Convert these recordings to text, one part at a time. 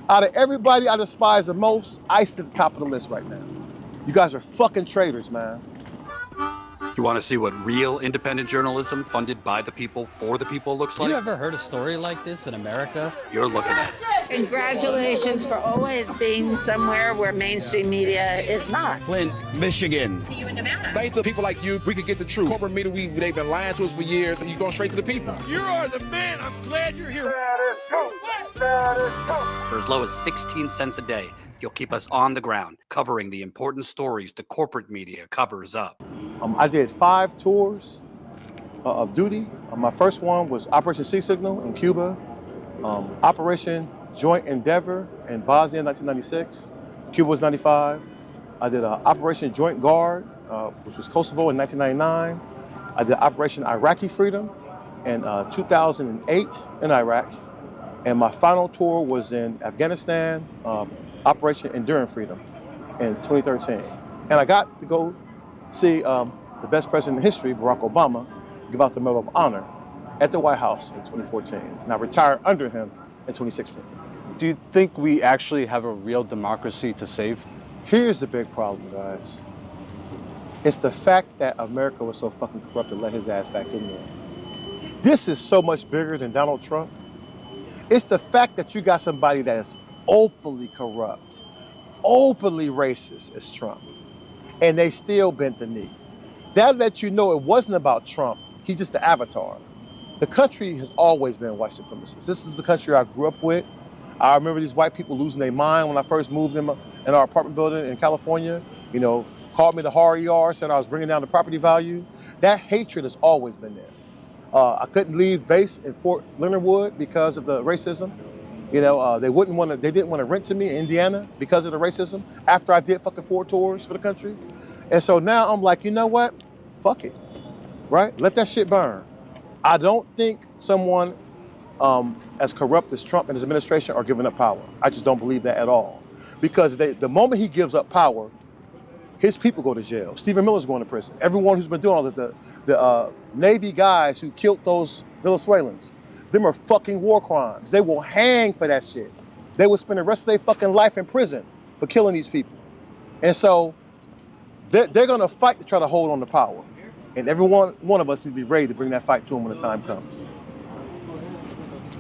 Out of everybody I despise the most, ICE at the top of the list right now. You guys are fucking traitors, man. You want to see what real independent journalism funded by the people for the people looks like? You ever heard a story like this in America? You're looking at it. Congratulations for always being somewhere where mainstream media is not. Flint, Michigan. See you in Nevada. Thanks to people like you, we can get the truth. Corporate media, they've been lying to us for years, and you're going straight to the people. You are the man. I'm glad you're here. For as low as 16 cents a day, you'll keep us on the ground, covering the important stories the corporate media covers up. I did 5 tours of duty. My first one was Operation Sea Signal in Cuba, Operation Joint Endeavor in Bosnia, 1996. Cuba was 95. I did Operation Joint Guard, which was Kosovo in 1999. I did Operation Iraqi Freedom in 2008 in Iraq. And my final tour was in Afghanistan, Operation Enduring Freedom in 2013. And I got to go see the best president in history, Barack Obama, give out the Medal of Honor at the White House in 2014. And I retired under him in 2016. Do you think we actually have a real democracy to save? Here's the big problem, guys. It's the fact that America was so fucking corrupt to let his ass back in there. This is so much bigger than Donald Trump. It's the fact that you got somebody that is openly corrupt, openly racist as Trump, and they still bent the knee. That lets you know it wasn't about Trump. He's just the avatar. The country has always been white supremacist. This is the country I grew up with. I remember these white people losing their mind when I first moved in our apartment building in California. You know, called me the horror ER, said I was bringing down the property value. That hatred has always been there. I couldn't leave base in Fort Leonard Wood because of the racism. You know, they didn't want to rent to me in Indiana because of the racism after I did fucking 4 tours for the country. And so now I'm like, you know what? Fuck it, right? Let that shit burn. I don't think someone as corrupt as Trump and his administration are giving up power. I just don't believe that at all. Because the moment he gives up power, his people go to jail. Stephen Miller's going to prison. Everyone who's been doing all the Navy guys who killed those Venezuelans, them are fucking war crimes. They will hang for that shit. They will spend the rest of their fucking life in prison for killing these people. And so they're gonna fight to try to hold on to power. And every one of us needs to be ready to bring that fight to them when the time comes.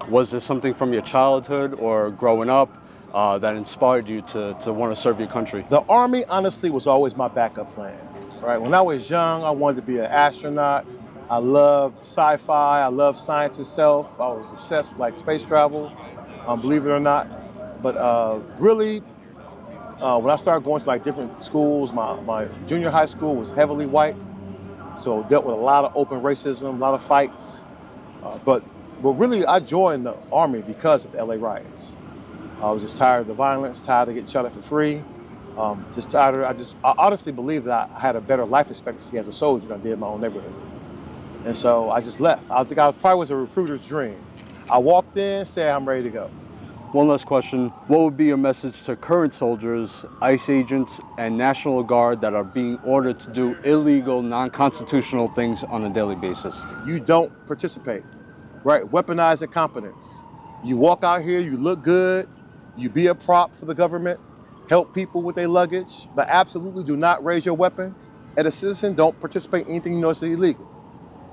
Was there something from your childhood or growing up that inspired you to want to serve your country? The Army, honestly, was always my backup plan, right? When I was young, I wanted to be an astronaut. I loved sci-fi, I loved science itself. I was obsessed with like space travel, believe it or not. But really, when I started going to like different schools, my junior high school was heavily white. So dealt with a lot of open racism, a lot of fights. But really, I joined the Army because of the LA riots. I was just tired of the violence, tired of getting shot at for free. Just tired of, I honestly believe that I had a better life expectancy as a soldier than I did in my own neighborhood. And so I just left. I think I probably was a recruiter's dream. I walked in, said I'm ready to go. One last question. What would be your message to current soldiers, ICE agents, and National Guard that are being ordered to do illegal, non-constitutional things on a daily basis? You don't participate, right? Weaponize incompetence. You walk out here, you look good, you be a prop for the government, help people with their luggage, but absolutely do not raise your weapon. As a citizen, don't participate in anything you know is illegal.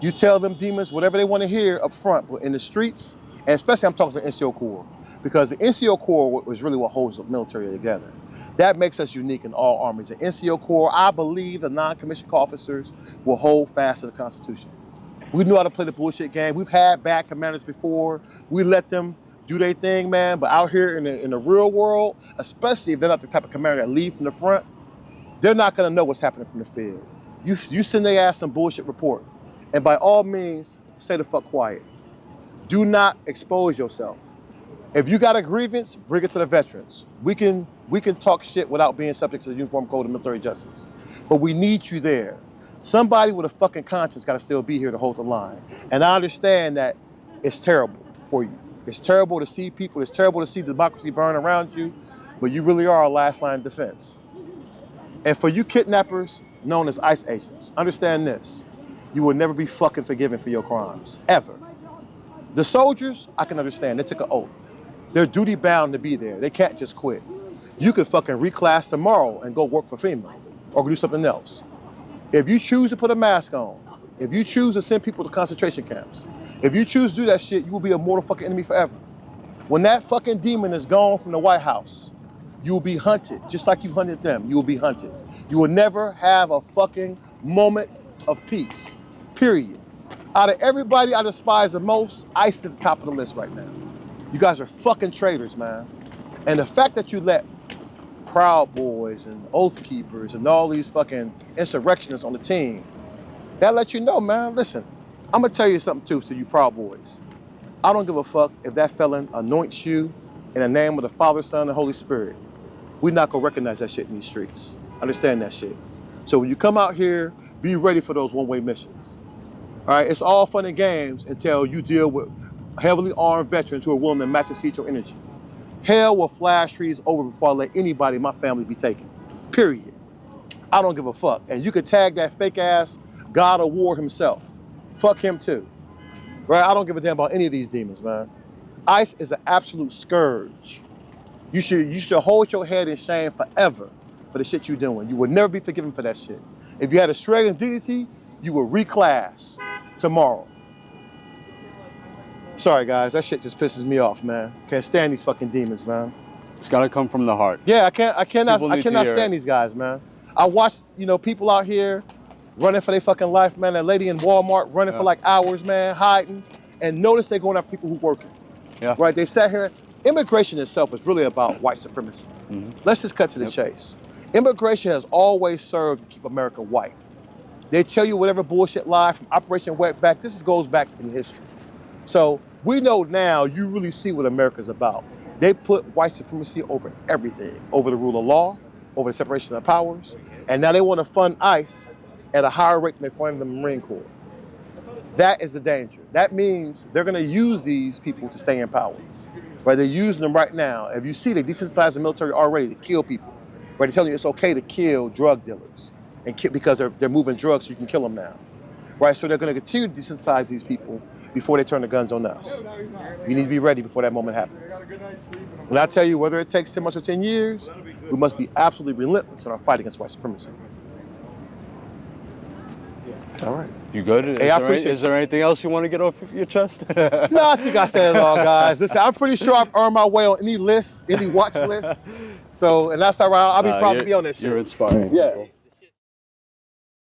You tell them demons whatever they want to hear up front, but in the streets, and especially I'm talking to the NCO Corps, because the NCO Corps was really what holds the military together. That makes us unique in all armies. The NCO Corps, I believe the non-commissioned officers will hold fast to the Constitution. We know how to play the bullshit game. We've had bad commanders before. We let them do their thing, man, but out here in the real world, especially if they're not the type of commander that lead from the front, they're not gonna know what's happening from the field. You send their ass some bullshit report, and by all means, stay the fuck quiet. Do not expose yourself. If you got a grievance, bring it to the veterans. We can talk shit without being subject to the Uniform Code of Military Justice. But we need you there. Somebody with a fucking conscience gotta still be here to hold the line. And I understand that it's terrible for you. It's terrible to see people, it's terrible to see democracy burn around you, but you really are a last line of defense. And for you kidnappers known as ICE agents, understand this. You will never be fucking forgiven for your crimes, ever. The soldiers, I can understand, they took an oath. They're duty bound to be there. They can't just quit. You could fucking reclass tomorrow and go work for FEMA or do something else. If you choose to put a mask on, if you choose to send people to concentration camps, if you choose to do that shit, you will be a mortal fucking enemy forever. When that fucking demon is gone from the White House, you will be hunted, just like you hunted them. You will be hunted. You will never have a fucking moment of peace, period. Out of everybody I despise the most, ICE is at the top of the list right now. You guys are fucking traitors, man. And the fact that you let Proud Boys and Oath Keepers and all these fucking insurrectionists on the team, that lets you know, man, listen, I'm gonna tell you something too to you Proud Boys. I don't give a fuck if that felon anoints you in the name of the Father, Son, and Holy Spirit. We're not gonna recognize that shit in these streets. Understand that shit. So when you come out here, be ready for those one-way missions. All right, it's all fun and games until you deal with heavily armed veterans who are willing to match and seat your energy. Hell will flash trees over before I let anybody in my family be taken, period. I don't give a fuck. And you could tag that fake ass God of War himself. Fuck him too, right? I don't give a damn about any of these demons, man. ICE is an absolute scourge. You should hold your head in shame forever for the shit you're doing. You will never be forgiven for that shit. If you had a shred of dignity, you will reclass tomorrow. Sorry guys, that shit just pisses me off, man. Can't stand these fucking demons, man. It's got to come from the heart. Yeah, I cannot stand it. these guys, man. I watch, people out here running for their fucking life, man. That lady in Walmart running for like hours, man, hiding. And notice they're going after people who working. Yeah. Right, they sat here. Immigration itself is really about white supremacy. Mm-hmm. Let's just cut to the chase. Immigration has always served to keep America white. They tell you whatever bullshit lie from Operation Wetback. This goes back in history. So we know now you really see what America's about. They put white supremacy over everything, over the rule of law, over the separation of powers, and now they want to fund ICE at a higher rate than they funded the Marine Corps. That is the danger. That means they're going to use these people to stay in power. Right? They're using them right now. If you see, they desensitized the military already to kill people. Right? They're telling you it's okay to kill drug dealers and because they're moving drugs, so you can kill them now. Right? So they're going to continue to desensitize these people before they turn the guns on us. You need to be ready before that moment happens. And I tell you, whether it takes 10 months or 10 years, we must be absolutely relentless in our fight against white supremacy. All right. You good? Is there anything else you want to get off your chest? No, I think I said it all, guys. Listen, I'm pretty sure I've earned my way on any list, any watch list. So, and that's all right. I'll be proud to be on this shit. You're inspiring. Yeah.